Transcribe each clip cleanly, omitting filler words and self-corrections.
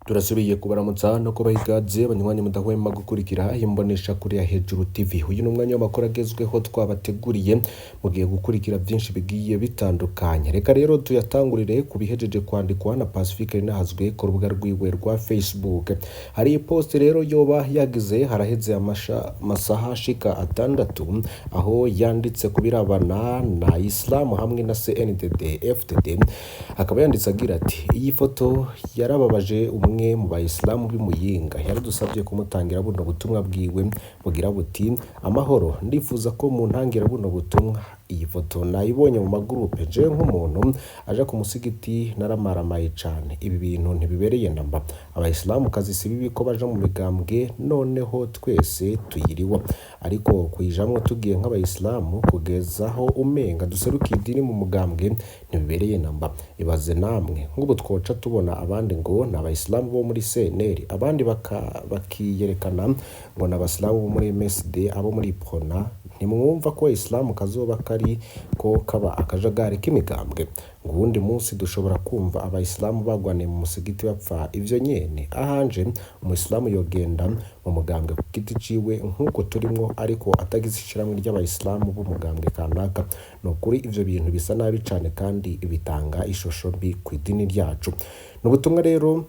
Turasubiye kubaramutsa no kubaha ikaze abanywanyi mudahwema gukurikira imbonesha kuri ya Hejuru TV. Uyu ni umwanya w'amakuru agezweho twabateguriye mugiye gukurikira byinshi bigiye bitandukanye. Reka rero tuyatangurire ku bihejeje kwandikwa na Pacifique Ninahazwe ku rubuga rwiwe rwa Facebook. Hari post rero yoba yagize haraheze amasaha ashika 6 aho yanditse kubirabana na Islam hamwe na CNDD FDD, akaba yanditse agira ati iyi foto yarababaje umwe mu bayisilamu b'Imuyinga yaradusabye kumutangira buno butumwa bwiwe bugira buti amahoro, ndifuza ko mu ntangira buno butumwa. Iyi foto nayibonye mu magroupe je nk'umuntu aje ku musigiti naramaramaye cyane, ibi bintu ntibibereye namba. Abayisilamu kazi si bibi ko baje mu migambwe noneho twese tuyiriwa, ariko kuyijamwe tugiye nk'abayisilamu kugezaho umenga duserukiye idini mu mugambwe ntibibereye namba. Ibaze namwe nk'ubu twoca tubona abandi ngo ni abayisilamu bo muri CNL, abandi bakiyerekana ngo ni abasilamu bo muri MSD, abo muri Prona. Ntimwumva ko Islamu kazoba kari ko kaba akajagari k'imigambwe? Nguwundi munsi dushobora kumva abayisilamu bagwaniye mu musigiti bapfa ivyo nyene, ahanje umuyisilamu yogenda mu mugambwe ku giti ciwe nk'uko turimo, ariko atagize ishiramwe ry'abayisilamu b'umugambwe kanaka. No kuri ivyo bintu bisa nabi cane kandi bitanga ishusho mbi ku idini ryacu. N'ubutumwa rero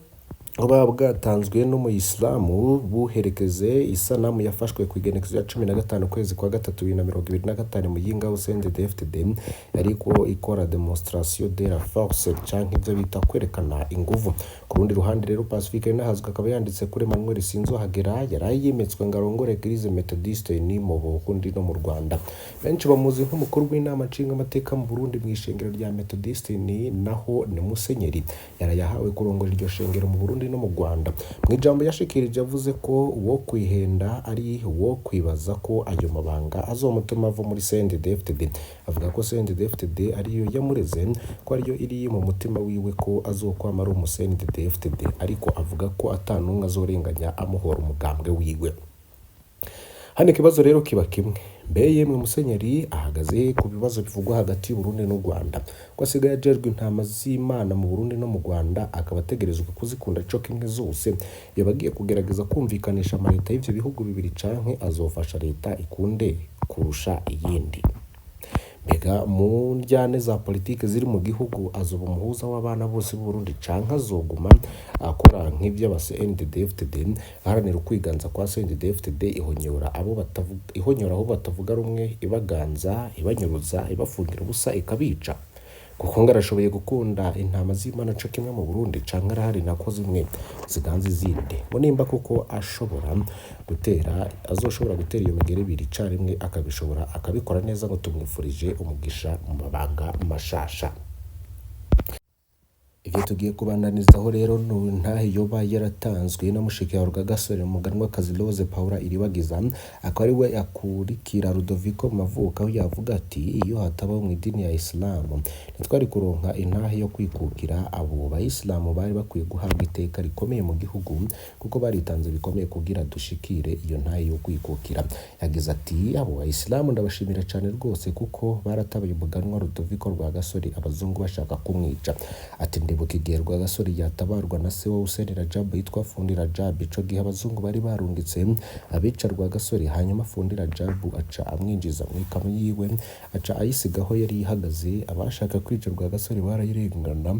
buba bwatanzwe n'umuyisilamu buherekeze isanamu yafashwe ku igenekerezo ya 15 kwezi kwa 3 2025 Muyinga CNDD FDD ariko ikora demonstration de la force canke ivyo bita kwerekana inguvu. Ku rundi ruhande rero Pacifique Ninahazwe akaba yanditse kuri Emmanuel Sinzohagera yarayimetswe ngarongore Eglise Methodiste ni mu Burundi no mu Rwanda. Benshi bamuzi nk'umukuru w'inama nshinga amateka mu Burundi mu ishengero rya Methodiste ni naho ni musenyeri yarayahawe kurongora iryo shengero mu Burundi no mu Rwanda. Mu ijambo yashikirije yavuze ko uwo kwihenda ari uwo kwibaza ko ayo mabanga azomutuma ava muri CNDD FDD. Avuga ko CNDD FDD ariyo yamureze, ko ariyo iri mu mutima wiwe, ko azokwama ari umu CNDD FDD, ariko avuga ko atanumwe azorenganya amuhora umugambwe wiwe. Hano ikibazo rero kiba kimwe, mbe yemwe musenyeri ahagaze ku bibazo bivugwa hagati y'u Burundi n'u Rwanda, ko asigaye ajerwe intama z'Imana mu Burundi no mu Rwanda, akaba ategerezwa kuzikunda co kimwe zose. Yabagiye kugerageza kumvikanisha amaleta y'ivyo bihugu bibiri canke azofasha leta ikunde kurusha iyindi? Mbega mu njyane za politike ziri mu gihugu azoba umuhuza w'abana bose b'u Burundi canke azoguma akora nk'ivyo aba CNDD FDD, aharanira ukwiganza kwa CNDD FDD ihonyora abo batavuga rumwe, ibaganza, ibanyuruza, ibafungira ubusa, ikabica? Kuko ngarashoboye gukunda intama z'Imana co kimwe mu Burundi canke arahari nako zimwe ziganza izindi? Ngo nimba kuko azoshobora gutera iyo migere ibiri carimwe akabishobora akabikora neza, ngo tumwifurije umugisha mu mabanga mashasha. Ivyo tugiye kubandanizaho rero ntahe yoba yaratanzwe na mushiki wa Rugagasore mu muganwa kazi Rose Paula Iribagiza, akaba ari we akurikira Ludovico Mavuka, aho yavuga ati iyo hatabaho mu idini ya Islamu ntitwari kuronka intahe yo kwikukira. Abo bayisilamu bari bakwiye guhabwa iteka rikomeye mu gihugu, kuko baritanze bikomeye kugira dushikire iyo ntahe yo kwikukira. Yagize ati abo bayisilamu ndabashimira cyane rwose, kuko baratabaye umuganwa Ludovico Rwagasore abazungu bashaka kumwica. Ati ndibuka igihe Rwagasore yatabarwa na se wa Hussein Rajab yitwa Fundi Rajab, ico gihe abazungu bari barungitse abica Rwagasore, hanyuma Fundi Rajab aca amwinjiza mu ikamyo yiwe, aca ayisigaho yari ihagaze. Abashaka kwica Rwagasore barayirengana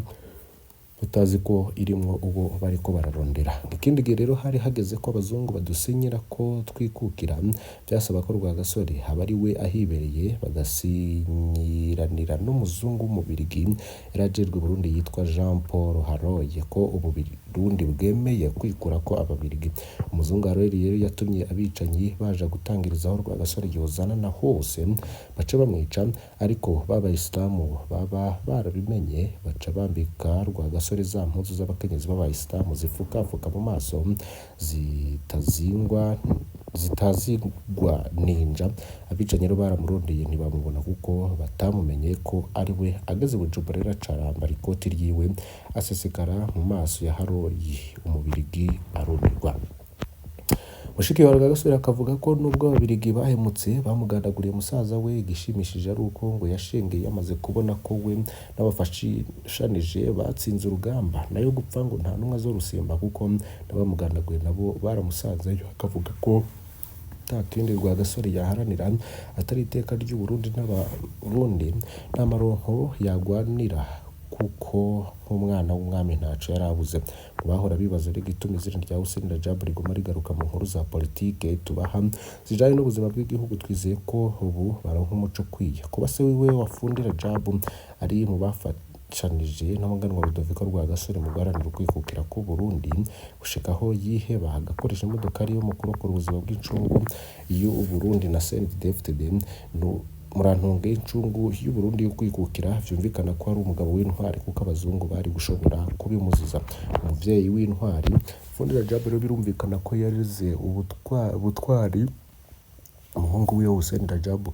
tutazi ko irimwo ubo bariko bararondera. Ikindi gihe rero hari hageze ko abazungu badusinyira ko twikukira, byasaba ko Rwagasore haba ari we ahibereye, bagasinyiranira n'umuzungu w'umubirigi yarajejwe Burundi yitwa Jean Paul Haroye, ko ubu Burundi bwemeye kwikura ko ababirigi. Umuzungu Haroye rero yatumye abicanyi baja gutangirizaho Rwagasore yozana na hose, baca bamwica, ariko b'abayisilamu baba barabimenye baca bambika Rwagasore za mpuzu z'abakenyezi b'abayisilamu zifukafuka mu maso zitazingwa ninja. Abicanyi rero baramurondeye ntibamubona, kuko batamumenye ko ari we. Ageze Bujumbura rero acarambara ikoti ryiwe asesekara mu maso ya Haroyi, umubirigi arumirwa. mushiki wa Rwagasore akavuga ko nubwo ababirigi bahemutse bamugandaguriye musaza we, igishimishije ari uko ngo yashengeye yamaze kubona ko we n'abafashanije batsinze urugamba, nayo gupfa ngo nta numwe azorusimba kuko n'abamugandaguye nabo baramusanzeyo. Akavuga ko nta kindi Rwagasore yaharanira atari iteka ry'u Burundi n'abarundi n'amaronko yagwanira, kuko nk'umwana w'umwami ntaco yarabuze. Bahora bibaza rero igituma izina rya Hussein Rajab riguma rigaruka mu nkuru za politike tubaha zijanye n'ubuzima bw'igihugu. Twizeye ko ubu baronka umuco ukwiye. Kuba se wiwe Wafundi Rajab ari mu bafashanije n'umuganwa Rudoviko Rwagasore mu guharanira ukwikukira k'u Burundi gushika aho yiheba agakoresha imodokari yo mu kurokora ubuzima bw'incungu y'u Burundi na CNDD-FDD murantunge incungu y'u Burundi yo kwikukira. Vyumvikana ko ari umugabo w'intwari kuko abazungu bari gushobora kubimuziza. Umuvyeyi w'intwari Fundi Rajab rero birumvikana ko yarize ubutwari. Umuhungu wiwe Hussein Rajab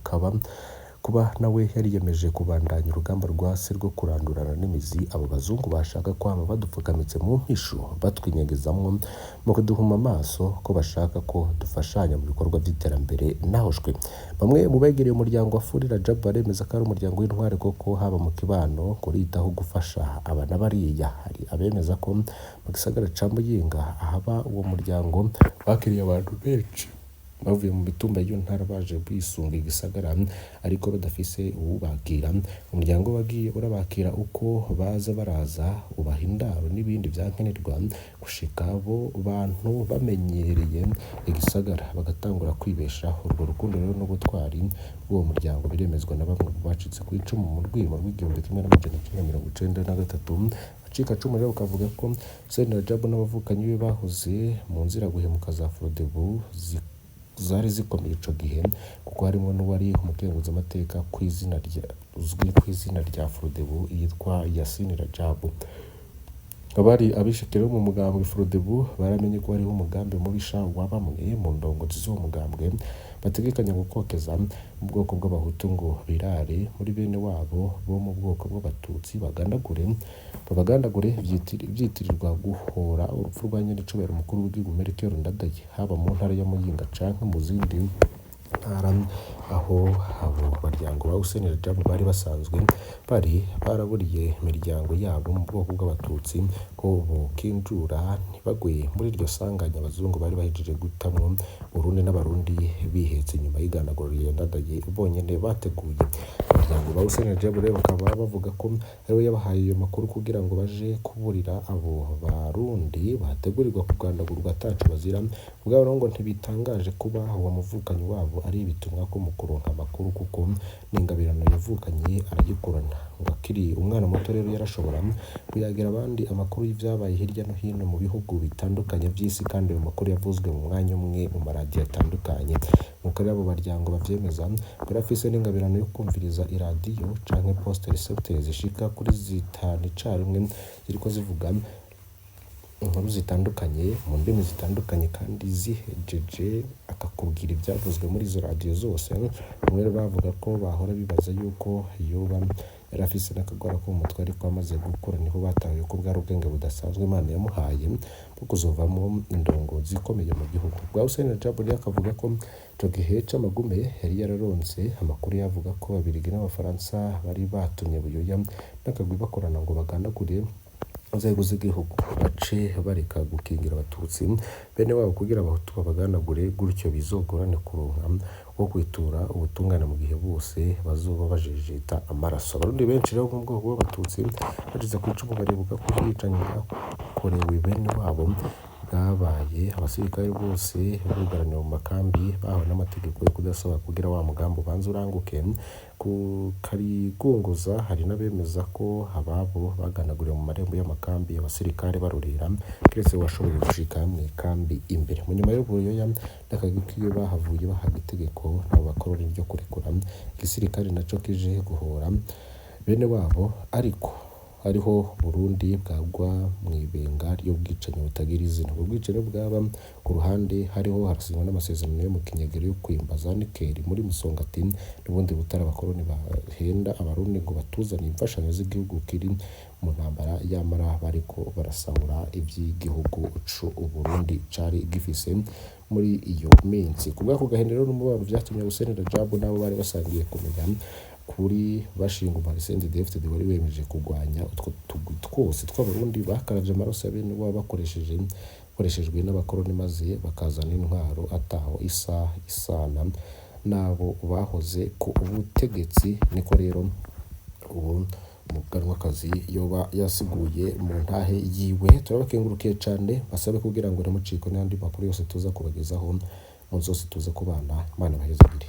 kuba nawe yariyemeje kubandanya urugamba rwa se rwo kurandurana n'imizi abo bazungu bashaka kwama badupfukamitse mu mpisho batwinyegezamwo mu kuduhuma amaso ko bashaka ko dufashanya mu bikorwa by'iterambere nahoshwe. Bamwe mu begereye umuryango wa Fundi Rajab baremeza ko ari umuryango w'intwari koko, haba mu kibano kuritaho gufasha abana bariya. Hari abemeza ko mu gisagara ca Muyinga ahaba uwo muryango bakiriye abantu benshi bavuye mu mitumba y'iyo ntara baje kwisunga igisagara ariko badafise uwubakira. Umuryango wagiye urabakira uko baza baraza, ubaha indaro n'ibindi vyankenerwa gushika abo bantu bamenyereye igisagara bagatangura kwibeshaho. Urwo rukundo rero n'ubutwari bw'uwo muryango biremezwa na bamwe mu bacitse ku icumu mu rwimo rw'1993. Acika cumu rero ukavuga ko Hussein Rajab n'abavukanyi be bahoze mu nzira guhemuka za Frodebu zari zikomeye ico gihe, kuko harimo n'uwari umukenguza amateka uzwi ku izina rya Frodebu yitwa Yasin Rajab. Abari abishikira mu mugambwe Frodebu baramenye ko hariho umugambi mubisha wa bamwe mu ndongozi z'uwo mugambwe bategekanya gukokeza mu bwoko bw'abahutu ngo birare muri bene wabo bo mu bwoko bw'abatutsi babagandagure vyitirirwa guhora urupfu rwa nyenicubahiro umukuru w'igihugu Melchior Ndadaye, haba mu ntara ya Muyinga canke mu zindi ntara aho abo baryango ba Hussein Rajab bari basanzwe baraburiye imiryango yabo mu bwoko bw'abatutsi ko bokinjura ntibagwe muri iryo sanganya abazungu bari bahejeje gutamwo Burundi n'abarundi bihetse inyuma y'igandaguriro ya Ndadaye bonyene bateguye. Umuryango ba Hussein Rajab rero bakaba bavuga ko ariwe yabahaye ayo makuru kugira ngo baje kuburira abo barundi bategurirwa kugandagurwa ataco bazira. Ubwabo ngo ntibitangaje kuba uwo muvukanyi wabo ari ibitumwa ko mu kuronka amakuru kuko n'ingabirano yavukanye aragikurana. Ngo akiri umwana muto rero yarashobora kuyagira abandi amakuru y'ivyabaye hirya no hino mu bihugu bitandukanye vy'isi, kandi ayo makuru yavuzwe mu mwanya umwe mu maradiyo atandukanye. Nuko rero abo baryango bavyemeza ko afise n'ingabirano yo kumviriza iradiyo canke poste recepteur zishika kuri 5 icarimwe ziriko zivuga inkuru zitandukanye mu ndimi zitandukanye kandi zihejeje akakubwira ibyavuzwe muri izo radiyo zose. Bamwe bavuga ko bahora bibaza yuko yoba yari afise n'akagwara ko mu mutwe ariko amaze gukura niho batahuye ko bwari ubwenge budasanzwe Imana yamuhaye bwo kuzovamo indongozi ikomeye mu gihugu. Bwa Hussein Rajab akavuga ko ico gihe c'amagume yari yararonse amakuru yavuga ko Ababiligi n'Abafaransa bari batumye Buyoya n'akagwi bakorana ngo bagandagure inzego z'igihugu bace bareka gukingira abatutsi bene wabo kugira abahutu babagandagure, gutyo bizogorane kuronka wo kwitura ubutungane mu gihe bose bazoba bajejeta amaraso. Abarundi benshi rero mu bwoko bw'abatutsi bagize ku icumu baribuka ko ubwicanyi bwakorewe bene wabo bwabaye. Abasirikare bose bugaraniwe mu makambi bahawe n'amategeko yo kudasoba kugira wa mugambi ubanza uranguke ku Karigunguza. Hari n'abemeza ko ababo baganaguriwe mu marembo y'amakambi abasirikare barurira kiretse washoboye gushika mu ikambi imbere. Mu nyuma yo Buyoya n'akagwi bahavuye bahaga itegeko n'abo bakoroni ryo kurekura igisirikare naco kije guhora bene wabo, ariko ariho Burundi bwagwa mw'ibenga ry'ubwicanyi butagira izina. Ubwo bwicanyi bwaba ku ruhande hariho harasinywa n'amasezerano yo mu kinyagero yo kwimba za nikeli muri Musongati n'ubundi butari abakoroni bahenda abarundi ngo batuzane imfashanyo z'igihugu kiri mu ntambara yamara bariko barasahura ivy'igihugu c'Uburundi cari gifise muri iyo minsi. Kubw'ako gahendero n'umubabaro vyatumye Hussein Rajab nabo bari basangiye kumenya kuri bashinga Umarisendi David wari wemeje kurwanya utwo tugwi twose tw'abarundi bakaravye amaraso ya bene wabo bakoreshejwe n'abakoroni maze bakazana intwaro ataho isana nabo bahoze ku butegetsi. Niko rero ubu umuganwakazi yoba yasiguye mu ntahe yiwe. Turabakengurukiye cane, basabe kugira ngo ntimucikwe n'andi makuru yose tuza kubagezaho mu zose tuza kubana. Imana bahezagire.